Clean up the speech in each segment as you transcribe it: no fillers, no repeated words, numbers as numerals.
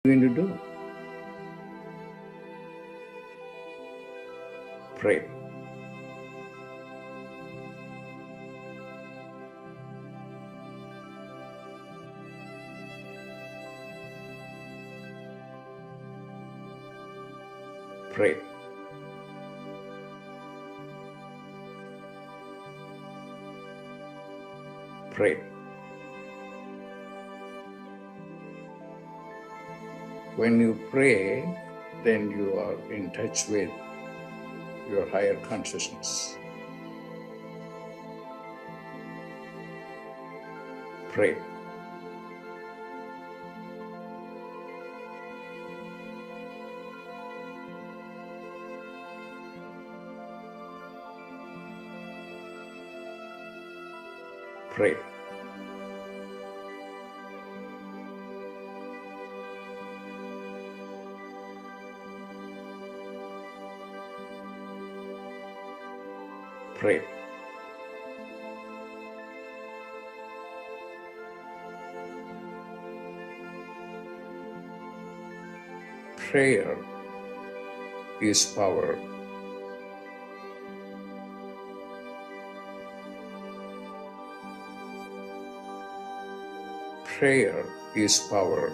going to do? Pray. Pray. Pray. When you pray, then you are in touch with your higher consciousness. Pray. Pray. Pray. Prayer is power. Prayer is power.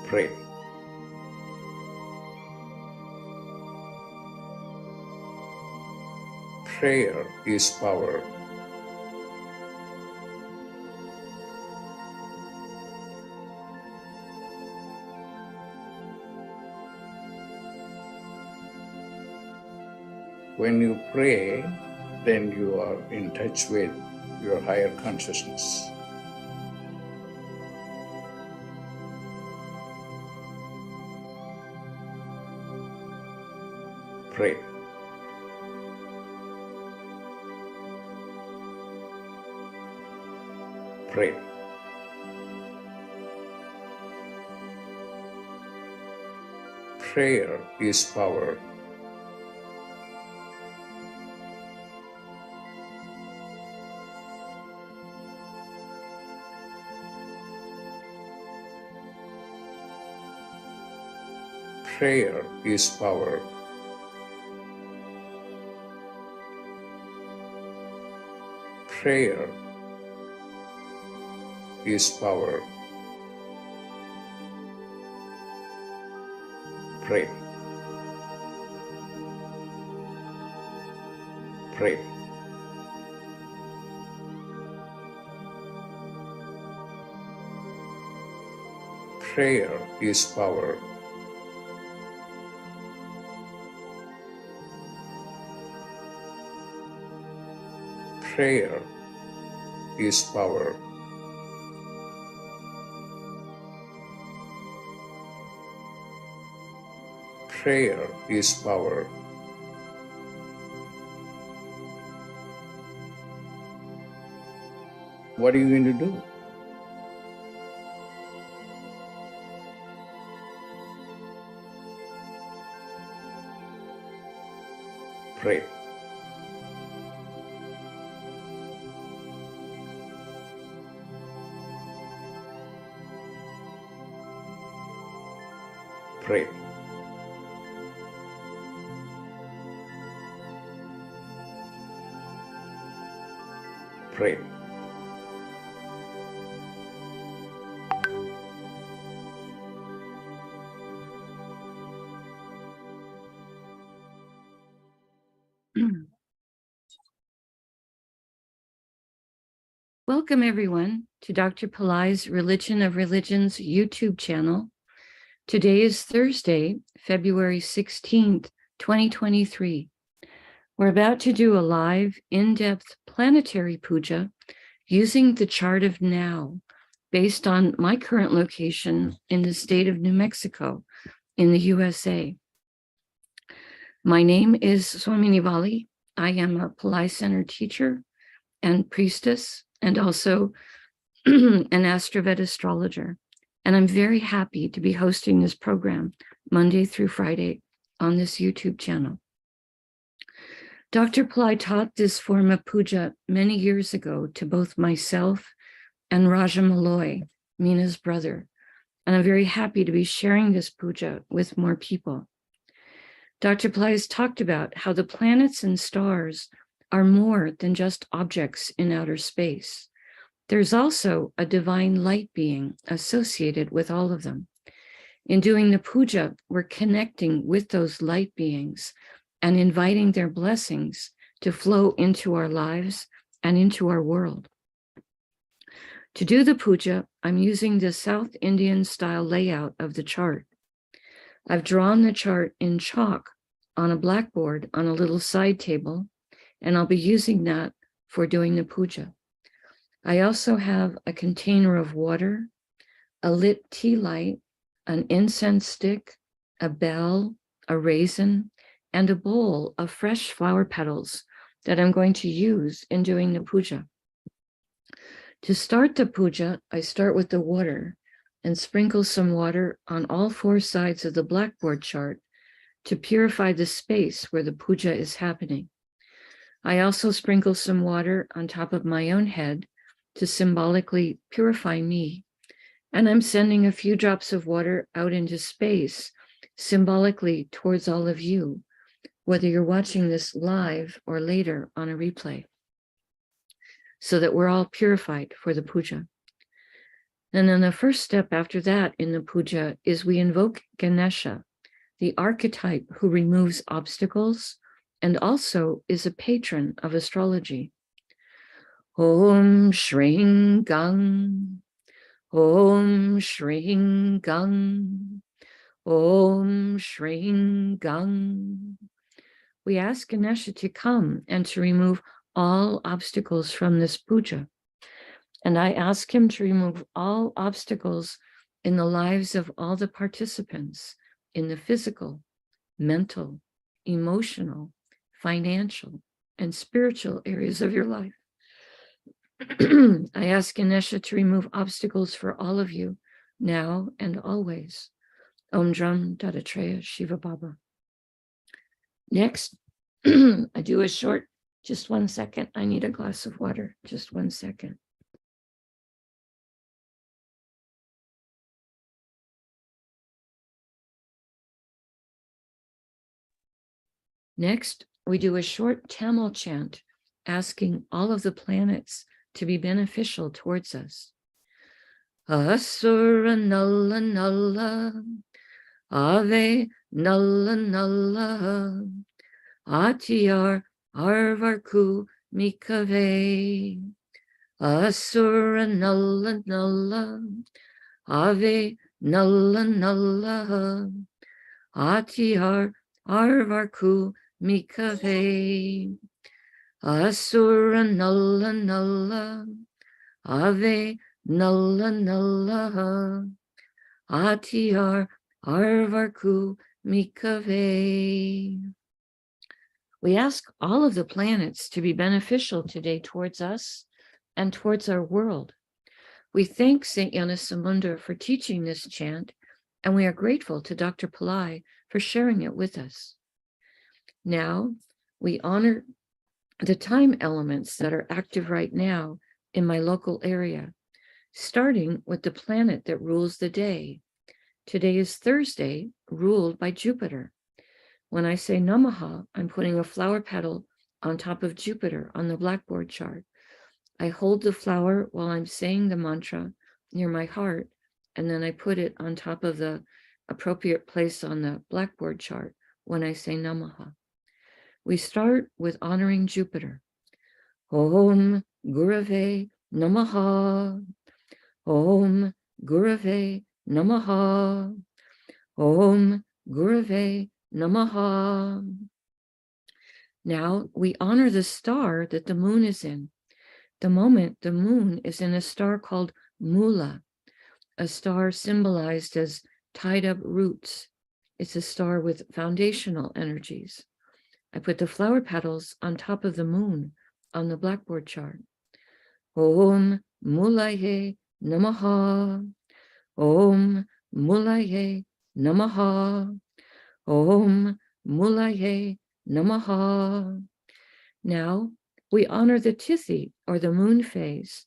Pray. Prayer is power. When you pray, then you are in touch with your higher consciousness. Pray. Pray. Prayer is power. Prayer is power. Prayer is power. Pray. Pray. Prayer is power. Prayer is power. Prayer is power. What are you going to do? Pray. Pray. Pray. Welcome, everyone, to Dr. Pillai's Religion of Religions YouTube channel. Today is Thursday, February 16th, 2023. We're about to do a live, in-depth planetary puja using the chart of now, based on my current location in the state of New Mexico in the USA. My name is Swamini Valli. I am a Pillai Center teacher and priestess, and also an AstroVed astrologer. And I'm very happy to be hosting this program Monday through Friday on this YouTube channel. Dr. Pillai taught this form of puja many years ago to both myself and Raja Malloy, Mina's brother. And I'm very happy to be sharing this puja with more people. Dr. Pillai has talked about how the planets and stars are more than just objects in outer space. There's also a divine light being associated with all of them. In doing the puja, we're connecting with those light beings and inviting their blessings to flow into our lives and into our world. To do the puja, I'm using the South Indian style layout of the chart. I've drawn the chart in chalk on a blackboard on a little side table, and I'll be using that for doing the puja. I also have a container of water, a lit tea light, an incense stick, a bell, a raisin, and a bowl of fresh flower petals that I'm going to use in doing the puja. To start the puja, I start with the water and sprinkle some water on all four sides of the blackboard chart to purify the space where the puja is happening. I also sprinkle some water on top of my own head to symbolically purify me. And I'm sending a few drops of water out into space, symbolically towards all of you, whether you're watching this live or later on a replay, so that we're all purified for the puja. And then the first step after that in the puja is we invoke Ganesha, the archetype who removes obstacles and also is a patron of astrology. Om Shring Gang, Om Shring Gang, Om Shring Gang. We ask Ganesha to come and to remove all obstacles from this puja. And I ask him to remove all obstacles in the lives of all the participants in the physical, mental, emotional, financial, and spiritual areas of your life. I ask Ganesha to remove obstacles for all of you now and always. Om Dram Dattatreya Shiva Baba. Next, I do a short, just 1 second. I need a glass of water. Just 1 second. Next, we do a short Tamil chant, asking all of the planets to be beneficial towards us. Asura Nalla Nalla, Ave Nalla Nalla, Atyar Arvarku Mikave. Asura Nalla Nalla, Ave Nalla Nalla, Atyar Arvarku Mikave. Asura Nalla Nalla, Ave Nalla Nalla, Atyar Arvarku Mikave. We ask all of the planets to be beneficial today towards us and towards our world. We thank St. Yanasamunda for teaching this chant, and we are grateful to Dr. Pillai for sharing it with us. Now, we honor the time elements that are active right now in my local area, starting with the planet that rules the day. Today is Thursday, ruled by Jupiter. When I say Namaha, I'm putting a flower petal on top of Jupiter on the blackboard chart. I hold the flower while I'm saying the mantra near my heart, and then I put it on top of the appropriate place on the blackboard chart when I say Namaha. We start with honoring Jupiter. Om Gurave Namaha. Om Gurave Namaha. Om Gurave Namaha. Now we honor the star that the moon is in. The moment the moon is in a star called Mula, a star symbolized as tied up roots. It's a star with foundational energies. I put the flower petals on top of the moon on the blackboard chart. Om Mulaye Namaha. Om Mulaye Namaha. Om Mulaye Namaha. Now we honor the Tithi, or the moon phase.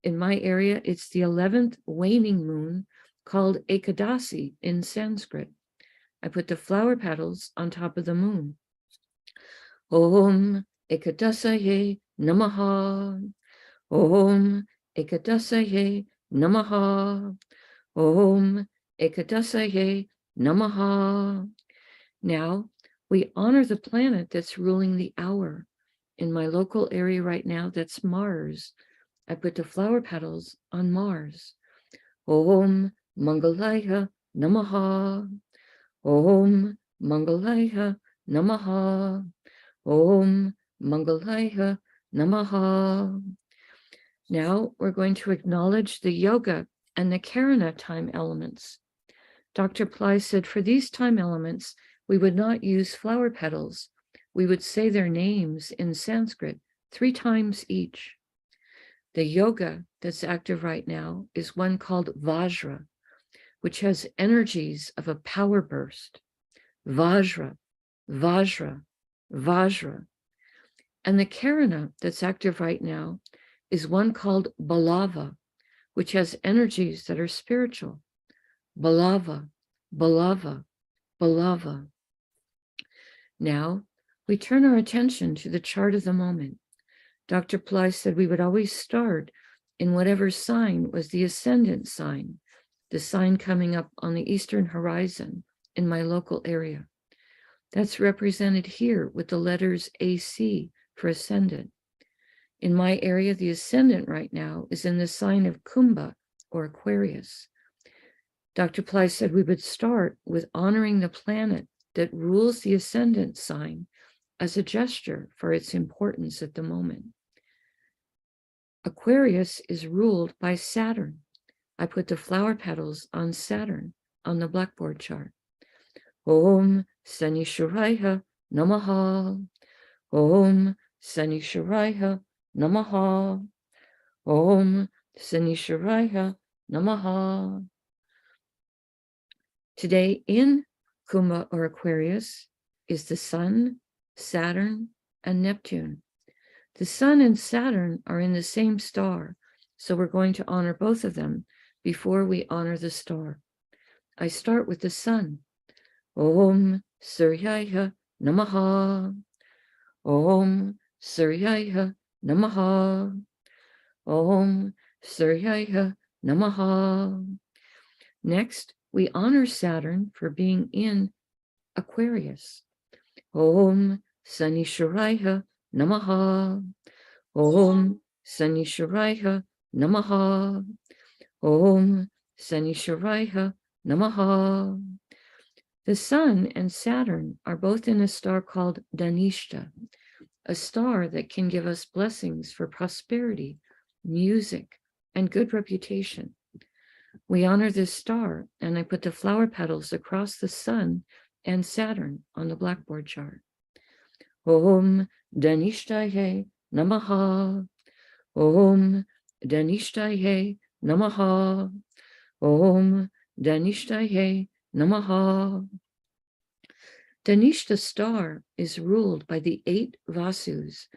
In my area, it's the 11th waning moon, called Ekadasi in Sanskrit. I put the flower petals on top of the moon. Om Ekadasaye Namaha. Om Ekadasaye Namaha. Om Ekadasaye Namaha. Now, we honor the planet that's ruling the hour. In my local area right now, that's Mars. I put the flower petals on Mars. Om Mangalaya Namaha. Om Mangalaya Namaha. Om Mangalaya Namaha. Now we're going to acknowledge the yoga and the karana time elements. Dr. Pillai said for these time elements, we would not use flower petals. We would say their names in Sanskrit 3 times each. The yoga that's active right now is one called Vajra, which has energies of a power burst. Vajra, Vajra, Vajra. And the karana that's active right now is one called Balava, which has energies that are spiritual. Balava, Balava, Balava. Now, we turn our attention to the chart of the moment. Dr. Pillai said we would always start in whatever sign was the ascendant sign, the sign coming up on the eastern horizon in my local area. That's represented here with the letters AC for ascendant. In my area, the ascendant right now is in the sign of Kumbha or Aquarius. Dr. Pillai said we would start with honoring the planet that rules the ascendant sign as a gesture for its importance at the moment. Aquarius is ruled by Saturn. I put the flower petals on Saturn on the blackboard chart. Om Sanishwaraya Namaha. Om Sanishwaraya Namaha. Om Sanishwaraya Namaha. Today in Kumbha or Aquarius is the Sun, Saturn, and Neptune. The Sun and Saturn are in the same star, so we're going to honor both of them before we honor the star. I start with the Sun. Om Suryaya Namaha. Om Suryaya Namaha. Om Suryaya Namaha. Next, we honor Saturn for being in Aquarius. Om Sanishwaraya Namaha. Om Sanishwaraya Namaha. Om Sanishwaraya Namaha. The Sun and Saturn are both in a star called Dhanishta, a star that can give us blessings for prosperity, music, and good reputation. We honor this star, and I put the flower petals across the Sun and Saturn on the blackboard chart. Om Dhanishtaye Namaha. Om Dhanishtaye Namaha. Om Dhanishtaye Namaha. Dhanishta star is ruled by the 8 Vasus,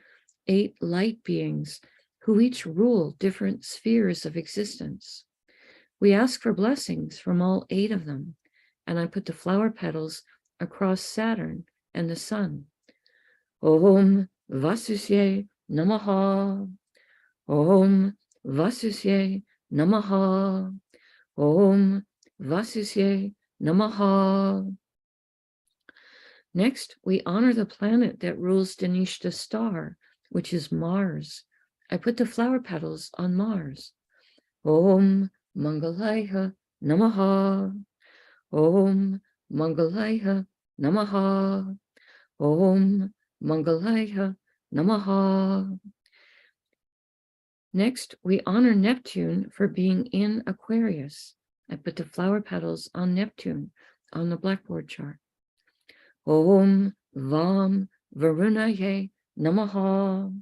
8 light beings who each rule different spheres of existence. We ask for blessings from all 8 of them, and I put the flower petals across Saturn and the Sun. Om Vasusye Namaha. Om Vasusye Namaha. Om Vasusye Namaha. Next, we honor the planet that rules Dhanishta star, which is Mars. I put the flower petals on Mars. Om Mangalaya Namaha. Om Mangalaya Namaha. Om Mangalaya Namaha. Next, we honor Neptune for being in Aquarius. I put the flower petals on Neptune on the blackboard chart. Om Vam Varunaye Namaha.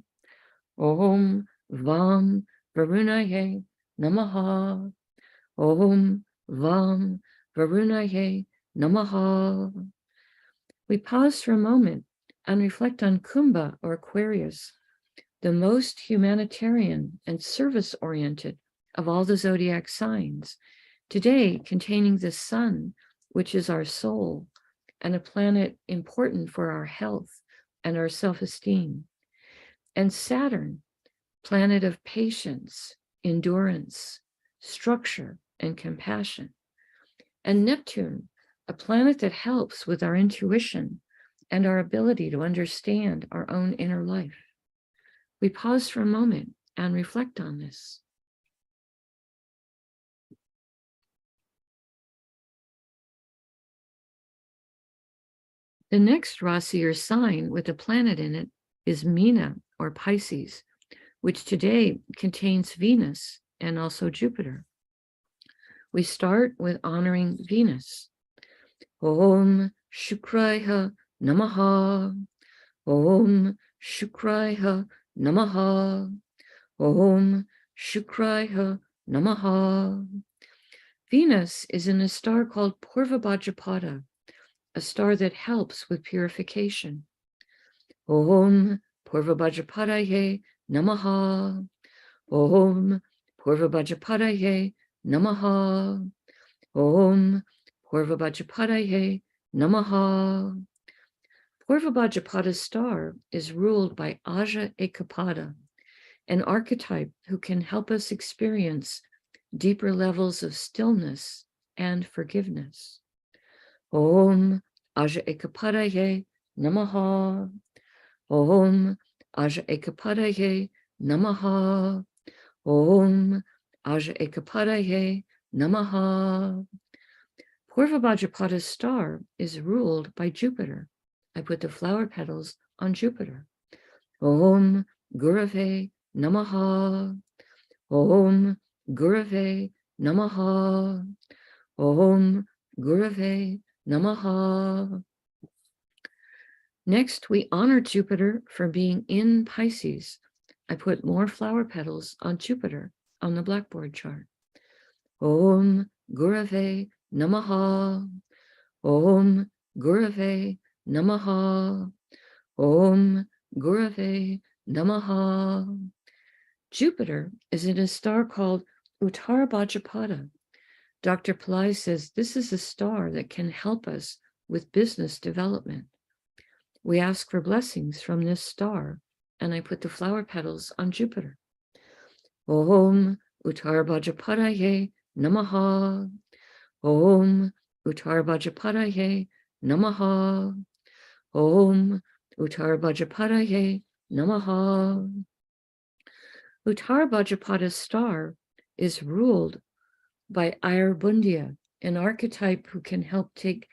Om Vam Varunaye Namaha. Om Vam Varunaye Namaha. We pause for a moment and reflect on Kumbha or Aquarius. the most humanitarian and service-oriented of all the zodiac signs, today containing the sun, which is our soul, and a planet important for our health and our self-esteem, and Saturn, planet of patience, endurance, structure, and compassion, and Neptune, a planet that helps with our intuition and our ability to understand our own inner life. We pause for a moment and reflect on this. The next Rasi or sign with a planet in it is Meena or Pisces, which today contains Venus and also Jupiter. We start with honoring Venus. Om Shukraya Namaha. Om Shukraya Namaha. Om Shukraya Namaha. Venus is in a star called Purvabhadrapada, a star that helps with purification. Om Purvabhadrapadaye Namaha. Om Purvabhadrapadaye Namaha. Om Purvabhadrapadaye Namaha. Purvabhadrapada star is ruled by Aja Ekapada, an archetype who can help us experience deeper levels of stillness and forgiveness. Om Aja Ekapadaye Namaha. Om Aja Ekapadaye Namaha. Om Aja Ekapadaye Namaha. Purvabhadrapada star is ruled by Jupiter. I put the flower petals on Jupiter. Om Gurave Namaha. Om Gurave Namaha. Om Gurave Namaha. Next, we honor Jupiter for being in Pisces. I put more flower petals on Jupiter on the blackboard chart. Om Gurave Namaha. Om Gurave Namaha. Om Gurave Namaha. Jupiter is in a star called Uttarabhadrapada. Dr. Pillai says this is a star that can help us with business development. We ask for blessings from this star, and I put the flower petals on Jupiter. Om Uttarabhadrapadaye Namaha. Om Uttarabhadrapadaye Namaha. Om Uttarabhadrapadaye Namaha. Uttarabhadrapada star is ruled by Ayurbundia, an archetype who can help take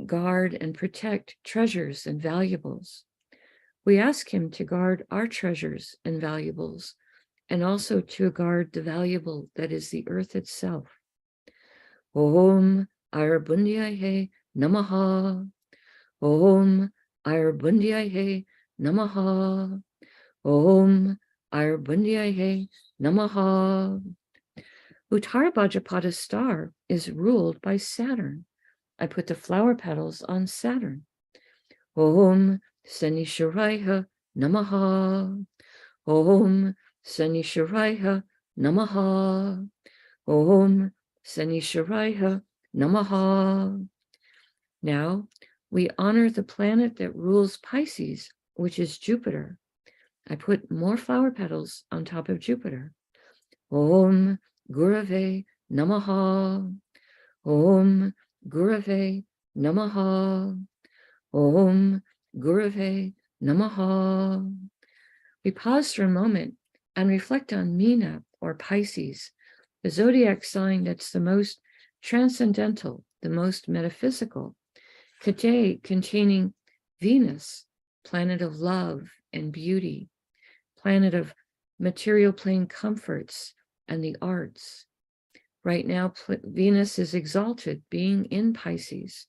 guard and protect treasures and valuables. We ask him to guard our treasures and valuables, and also to guard the valuable that is the earth itself. Om Ayurbundiyaye Namaha. Om Ayurbundiyaye Namaha. Om Ayurbundiyaye Namaha. Uttarabhadrapada star is ruled by Saturn. I put the flower petals on Saturn. Om Sanishwaraya Namaha. Om Sanishwaraya Namaha. Om Sanishwaraya Namaha. Now we honor the planet that rules Pisces, which is Jupiter. I put more flower petals on top of Jupiter. Om Gurave Namaha. Om Gurave Namaha. Om Gurave Namaha. We pause for a moment and reflect on Meena or Pisces, the zodiac sign that's the most transcendental, the most metaphysical, today containing Venus, planet of love and beauty, planet of material plane comforts and the arts. Right now, Venus is exalted, being in Pisces.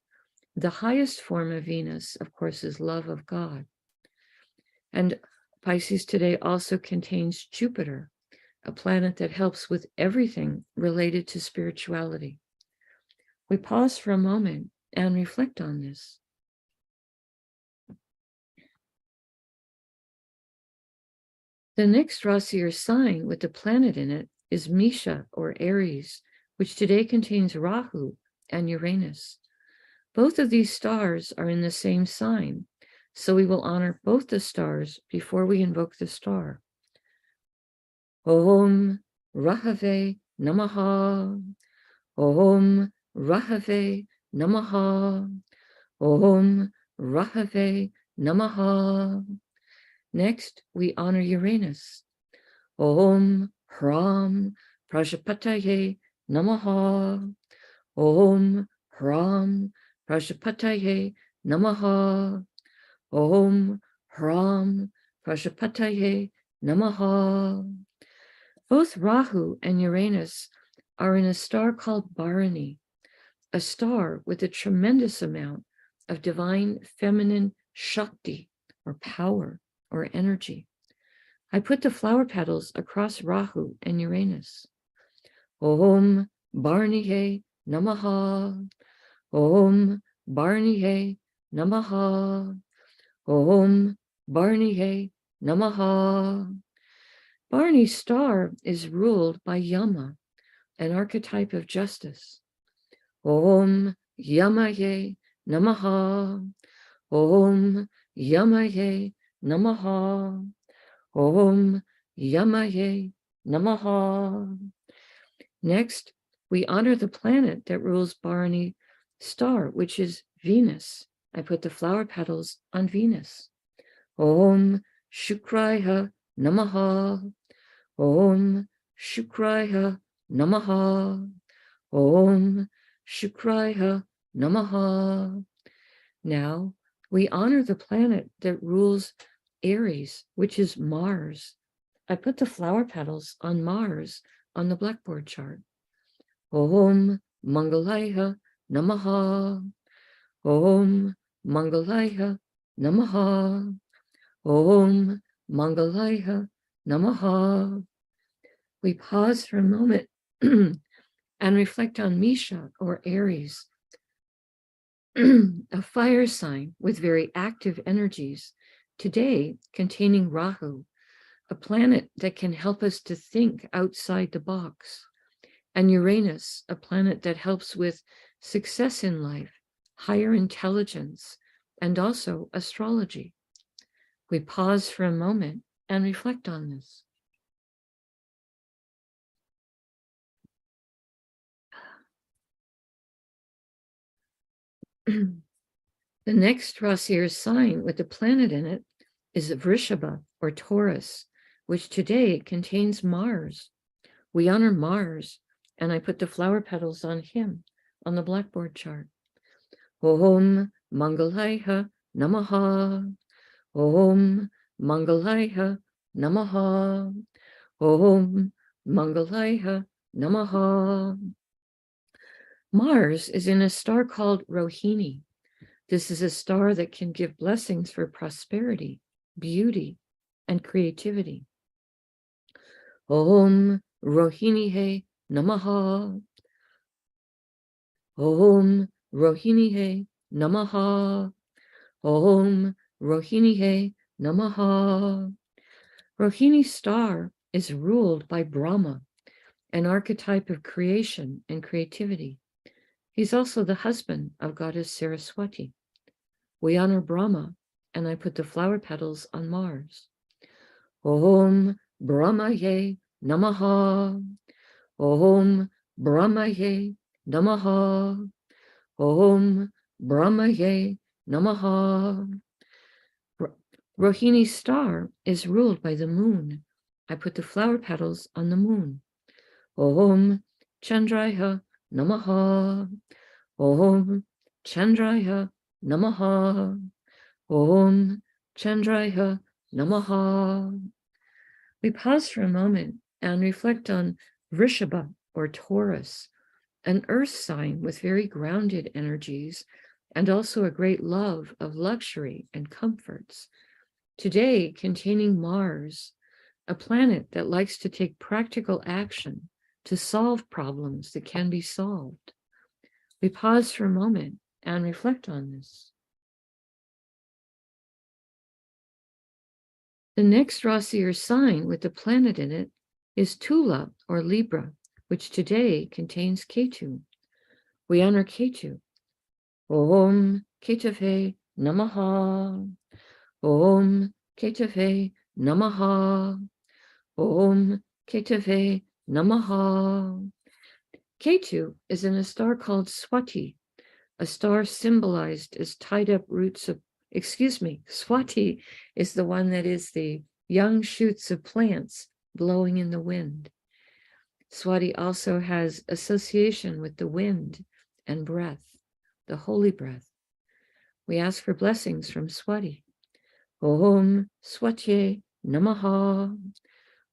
The highest form of Venus, of course, is love of God. And Pisces today also contains Jupiter, a planet that helps with everything related to spirituality. We pause for a moment and reflect on this. The next Rasi or sign with the planet in it is Misha or Aries, which today contains Rahu and Uranus. Both of these stars are in the same sign, so we will honor both the stars before we invoke the star. Om Rahave Namaha. Om Rahave Namaha. Om Rahave Namaha. Next, we honor Uranus. Om Hram Prajapataye Namaha. Om Hram Prajapataye Namaha. Om Hram Prajapataye Namaha. Both Rahu and Uranus are in a star called Bharani, a star with a tremendous amount of divine feminine Shakti, or power, or energy. I put the flower petals across Rahu and Uranus. Om Bharaniye Namaha. Om Bharaniye Namaha. Om Bharaniye Namaha. Bharani's star is ruled by Yama, an archetype of justice. Om Yamaye Namaha. Om Yamaye Namaha. Om Yamaye Namaha. Next, we honor the planet that rules Bharani star, which is Venus. I put the flower petals on Venus. Om Shukraya Namaha. Om Shukraya Namaha. Om Shukraya Namaha. Now, we honor the planet that rules Aries, which is Mars. I put the flower petals on Mars on the blackboard chart. Om Mangalaya Namaha. Om Mangalaya Namaha. Om Mangalaya Namaha. We pause for a moment and reflect on Misha or Aries, a fire sign with very active energies, today containing Rahu, a planet that can help us to think outside the box, and Uranus, a planet that helps with success in life, higher intelligence, and also astrology. We pause for a moment and reflect on this. The next Rasi or sign with the planet in it is Vrishabha or Taurus, which today contains Mars. We honor Mars, and I put the flower petals on him on the blackboard chart. Om Mangalaya Namaha. Om Mangalaya Namaha. Om Mangalaya Namaha. Mars is in a star called Rohini. This is a star that can give blessings for prosperity, beauty, and creativity. Om Rohinihe Namaha. Om Rohinihe Namaha. Om Rohinihe Namaha. Rohini's star is ruled by Brahma, an archetype of creation and creativity. He's also the husband of goddess Saraswati. We honor Brahma, and I put the flower petals on Mars. Om Brahmaye Namaha. Om Brahmaye Namaha. Om Brahmaye Namaha. Rohini's star is ruled by the moon. I put the flower petals on the moon. Om Chandraya Namaha. Om Chandraya Namaha. Om Chandraya Namaha. We pause for a moment and reflect on Vrishabha or Taurus, an earth sign with very grounded energies and also a great love of luxury and comforts. Today containing Mars, a planet that likes to take practical action to solve problems that can be solved. We pause for a moment and reflect on this. The next Rasi or sign with the planet in it is Tula or Libra, which today contains Ketu. We honor Ketu. Om Ketave Namaha. Om Ketave Namaha. Om Ketave Namaha. Ketu is in a star called Swati, a star symbolized as tied up roots of, Swati is the one that is the young shoots of plants blowing in the wind. Swati also has association with the wind and breath, the holy breath. We ask for blessings from Swati. Om Swatye Namaha.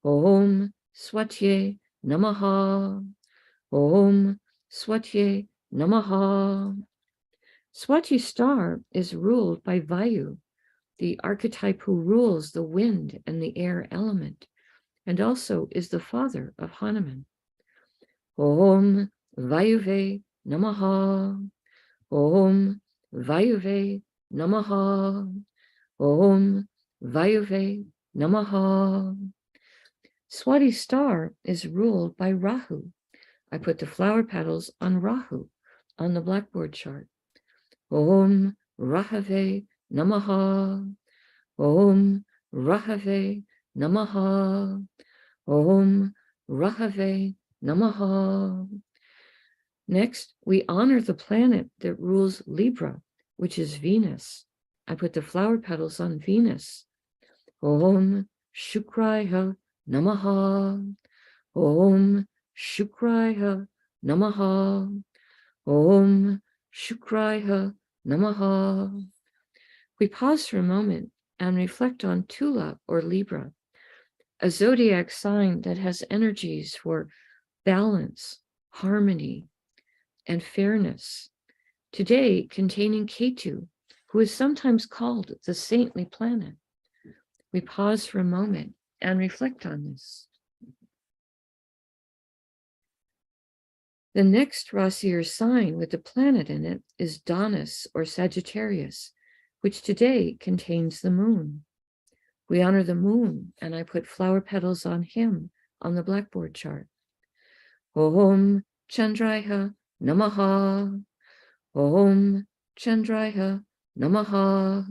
Om Swatye Namaha. Om Swatye Namaha. Swati star is ruled by Vayu, the archetype who rules the wind and the air element, and also is the father of Hanuman. Om Vayuve Namaha. Om Vayuve Namaha. Om Vayuve Namaha. Swati star is ruled by Rahu. I put the flower petals on Rahu on the blackboard chart. Om Rahave Namaha. Om Rahave Namaha. Om Rahave Namaha. Next, we honor the planet that rules Libra, which is Venus. I put the flower petals on Venus. Om Shukraya Namaha. Om Shukraya Namaha. Om Shukraya Namaha. We pause for a moment and reflect on Tula or Libra, a zodiac sign that has energies for balance, harmony, and fairness. Today, containing Ketu, who is sometimes called the saintly planet. We pause for a moment and reflect on this. The next Rasi or sign with the planet in it is Danis or Sagittarius, which today contains the moon. We honor the moon, and I put flower petals on him on the blackboard chart. Om Chandraya Namaha. Om Chandraya Namaha.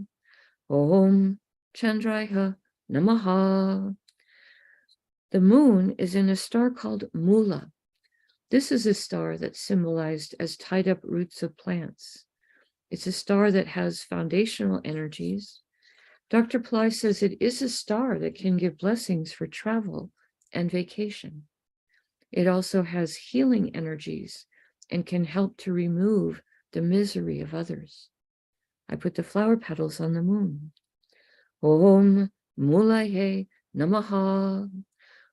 Om Chandraya Namaha. The moon is in a star called Mula. This is a star that's symbolized as tied up roots of plants. It's a star that has foundational energies. Dr. Pillai says it is a star that can give blessings for travel and vacation. It also has healing energies and can help to remove the misery of others. I put the flower petals on the moon. Om Mulaye Namaha.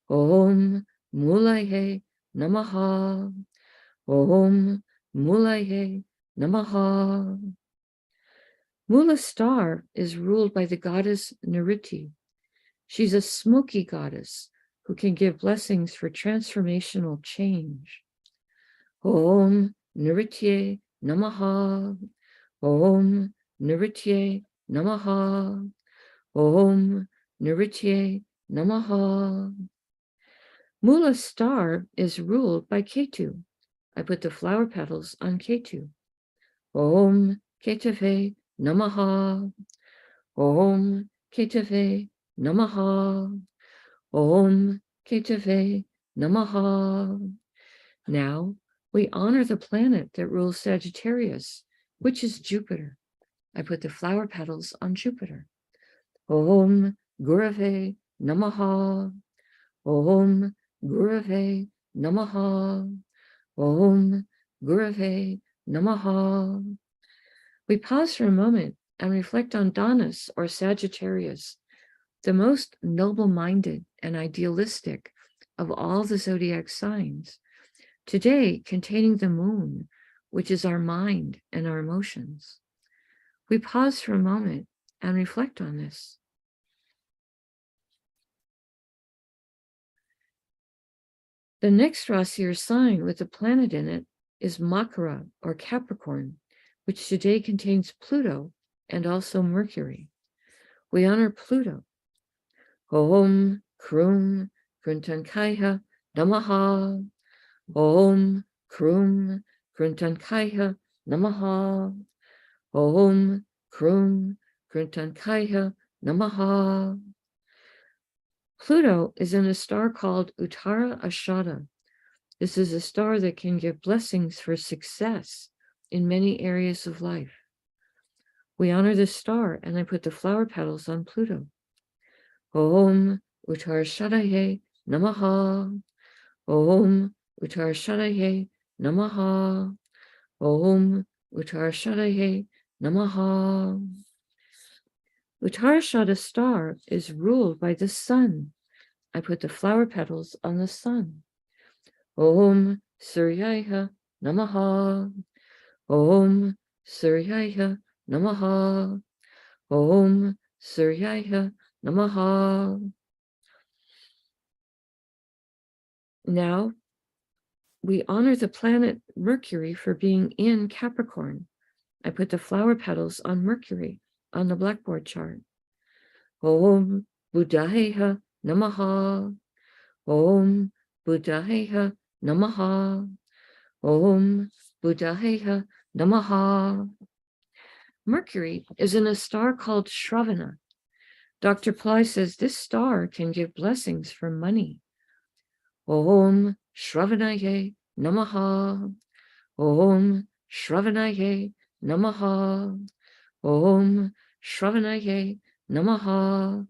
Om Mulaye Namaha. Om Mulaye Namaha. Mula star is ruled by the goddess Niriti. She's a smoky goddess who can give blessings for transformational change. Om Niriti Namaha. Om Niriti Namaha. Om Niriti Namaha. Mula star is ruled by Ketu. I put the flower petals on Ketu. Om Ketave Namaha. Om Ketave Namaha. Om Ketave Namaha. Now we honor the planet that rules Sagittarius, which is Jupiter. I put the flower petals on Jupiter. Om Gurave Namaha. Om Gurave Namaha. Om Gurave Namaha. We pause for a moment and reflect on Danis or Sagittarius, the most noble-minded and idealistic of all the zodiac signs, today containing the moon, which is our mind and our emotions. We pause for a moment and reflect on this. The next Rasi or sign with a planet in it is Makara or Capricorn, which today contains Pluto and also Mercury. We honor Pluto. Om Krum Kruntankaya Namaha. Om Krum Kruntankaya Namaha. Om Krum Kruntankaya Namaha. Pluto is in a star called Uttara Ashada. This is a star that can give blessings for success in many areas of life. We honor this star, and I put the flower petals on Pluto. Om Uttara Shadaye Namaha. Om Uttara Shadaye Namaha. Om Uttara Shadaye Namaha. Uttarashada star is ruled by the sun. I put the flower petals on the sun. Om Suryaya Namaha. Om Suryaya Namaha. Om Suryaya Namaha. Now, we honor the planet Mercury for being in Capricorn. I put the flower petals on Mercury on the blackboard chart. Om Buddhaya Namaha. Om Buddhaya Namaha. Om Buddhaya Namaha. Mercury is in a star called Shravana. Dr. Pillai says this star can give blessings for money. Om Shravanaye Namaha. Om Shravanaye Namaha. Om Shravanaye Namaha.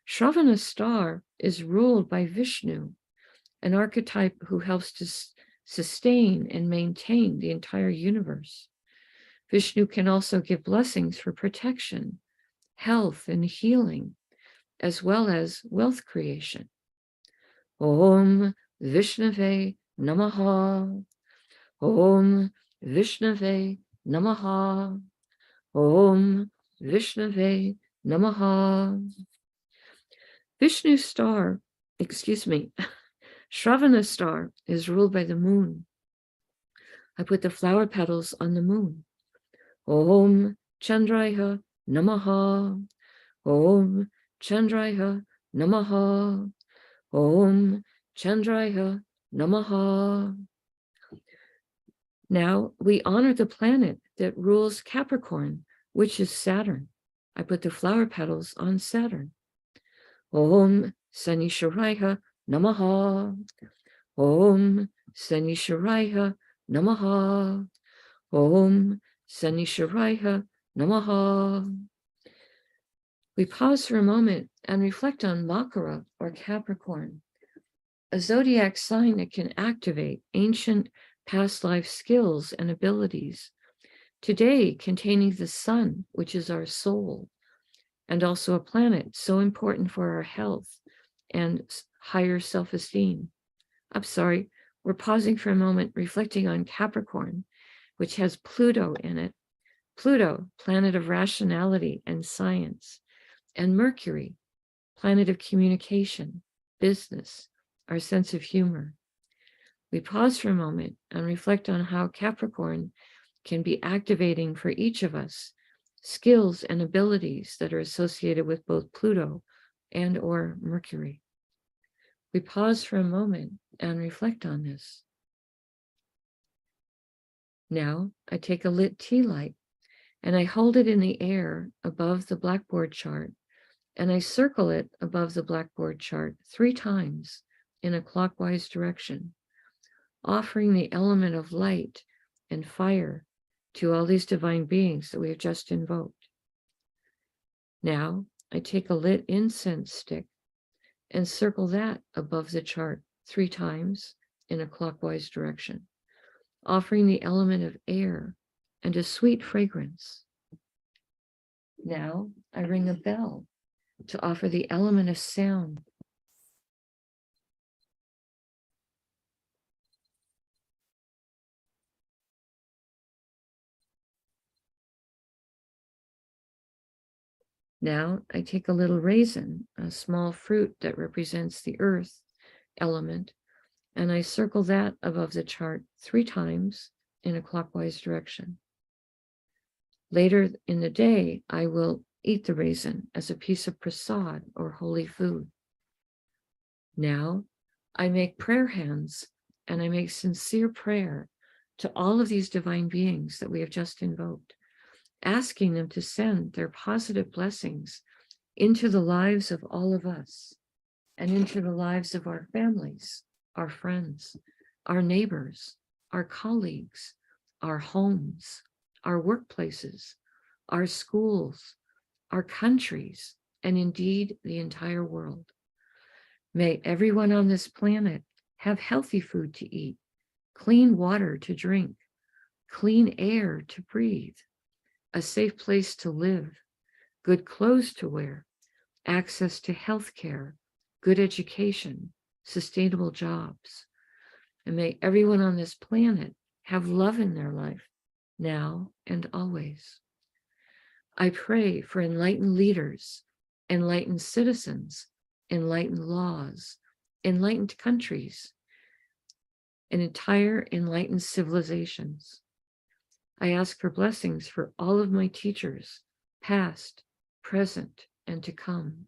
Shravana star is ruled by Vishnu, an archetype who helps to sustain and maintain the entire universe. Vishnu can also give blessings for protection, health, and healing, as well as wealth creation. Om Vishnave Namaha. Om Vishnave Namaha. Om Vishnave Namaha. Vishnu star, Shravana star is ruled by the moon. I put the flower petals on the moon. Om Chandraya Namaha. Om Chandraya Namaha. Om Chandraya Namaha. Now we honor the planet that rules Capricorn, which is Saturn. I put the flower petals on Saturn. Om Sanisharaya Namaha. Om Sanisharaya Namaha. Om Sanisharaya Namaha. We pause for a moment and reflect on Makara or Capricorn, a zodiac sign that can activate ancient past life skills and abilities, today containing the sun, which is our soul, and also a planet so important for our health and higher self-esteem. We're pausing for a moment, reflecting on Capricorn, which has Pluto in it. Pluto, planet of rationality and science, and Mercury, planet of communication, business, our sense of humor. We pause for a moment and reflect on how Capricorn can be activating for each of us skills and abilities that are associated with both Pluto and or Mercury. We pause for a moment and reflect on this. Now I take a lit tea light and I hold it in the air above the blackboard chart, and I circle it above the blackboard chart 3 times in a clockwise direction, offering the element of light and fire to all these divine beings that we have just invoked. Now I take a lit incense stick and circle that above the chart 3 times in a clockwise direction, offering the element of air and a sweet fragrance. Now I ring a bell to offer the element of sound. Now I take a little raisin, a small fruit that represents the earth element, and I circle that above the chart 3 times in a clockwise direction. Later in the day, I will eat the raisin as a piece of prasad or holy food. Now, I make prayer hands and I make sincere prayer to all of these divine beings that we have just invoked, asking them to send their positive blessings into the lives of all of us and into the lives of our families, our friends, our neighbors, our colleagues, our homes, our workplaces, our schools, our countries, and indeed the entire world. May everyone on this planet have healthy food to eat, clean water to drink, clean air to breathe, a safe place to live, good clothes to wear, access to health care, good education, sustainable jobs. And may everyone on this planet have love in their life, now and always. I pray for enlightened leaders, enlightened citizens, enlightened laws, enlightened countries, and entire enlightened civilizations. I ask for blessings for all of my teachers, past, present, and to come.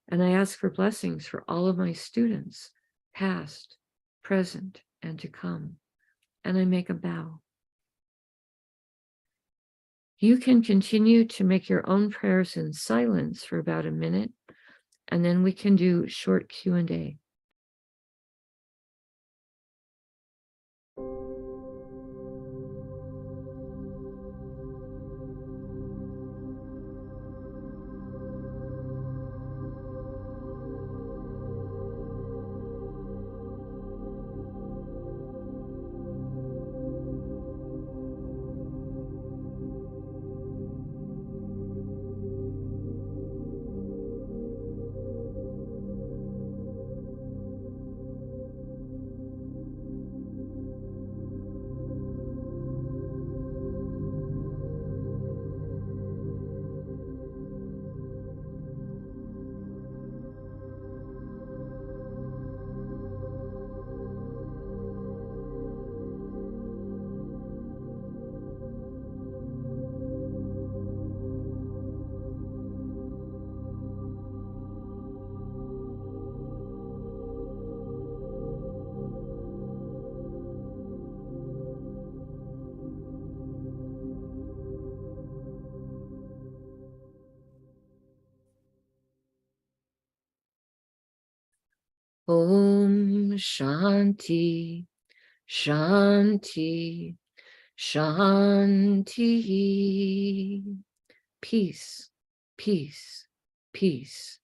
And I ask for blessings for all of my students, past, present, and to come. And I make a bow. You can continue to make your own prayers in silence for about a minute, and then we can do short Q&A. Om Shanti, Shanti, Shanti. Peace, peace, peace.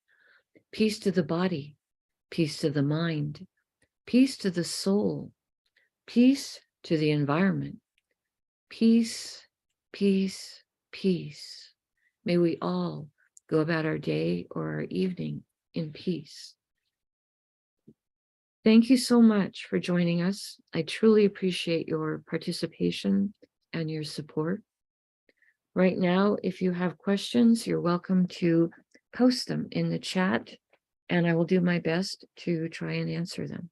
Peace to the body, peace to the mind, peace to the soul, peace to the environment. Peace, peace, peace. May we all go about our day or our evening in peace. Thank you so much for joining us. I truly appreciate your participation and your support. Right now, if you have questions, you're welcome to post them in the chat, and I will do my best to try and answer them.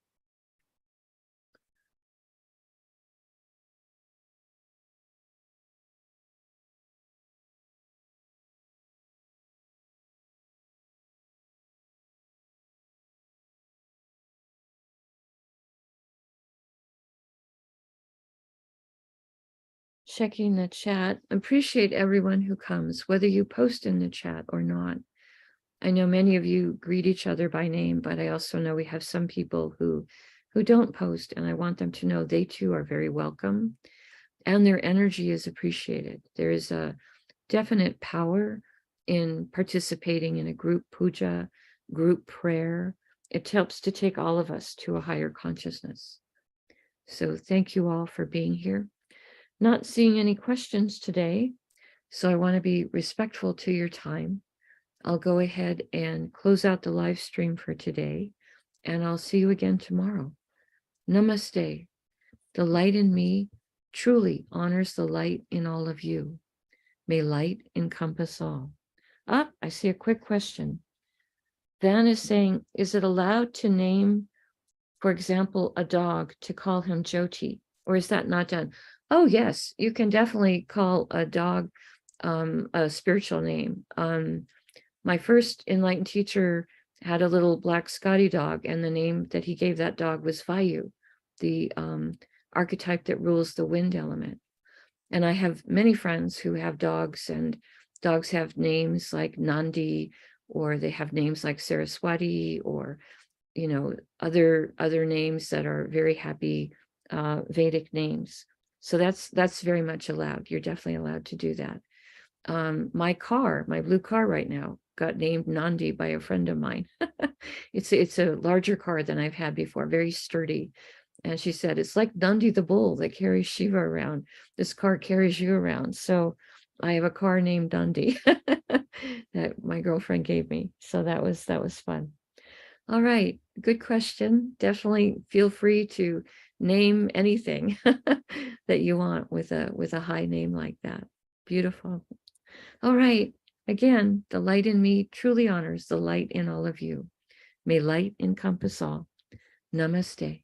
Checking the chat. Appreciate everyone who comes, whether you post in the chat or not. I know many of you greet each other by name, but I also know we have some people who don't post, and I want them to know they too are very welcome and their energy is appreciated. There is a definite power in participating in a group puja, group prayer. It helps to take all of us to a higher consciousness. So thank you all for being here. Not seeing any questions today, so I want to be respectful to your time. I'll go ahead and close out the live stream for today, and I'll see you again tomorrow. Namaste. The light in me truly honors the light in all of you. May light encompass all. I see a quick question. Van is saying, is it allowed to name, for example, a dog to call him Jyoti, or is that not done? Oh, yes, you can definitely call a dog a spiritual name. My first enlightened teacher had a little black Scotty dog, and the name that he gave that dog was Vayu, the archetype that rules the wind element. And I have many friends who have dogs, and dogs have names like Nandi, or they have names like Saraswati, or other names that are very happy Vedic names. So that's very much allowed. You're definitely allowed to do that. My blue car right now got named Nandi by a friend of mine. It's a larger car than I've had before, very sturdy. And she said, it's like Nandi the bull that carries Shiva around. This car carries you around. So I have a car named Nandi that my girlfriend gave me. So that was fun. All right, good question. Definitely feel free to name anything that you want with a high name like that. Beautiful. All right. Again, the light in me truly honors the light in all of you. May light encompass all. Namaste.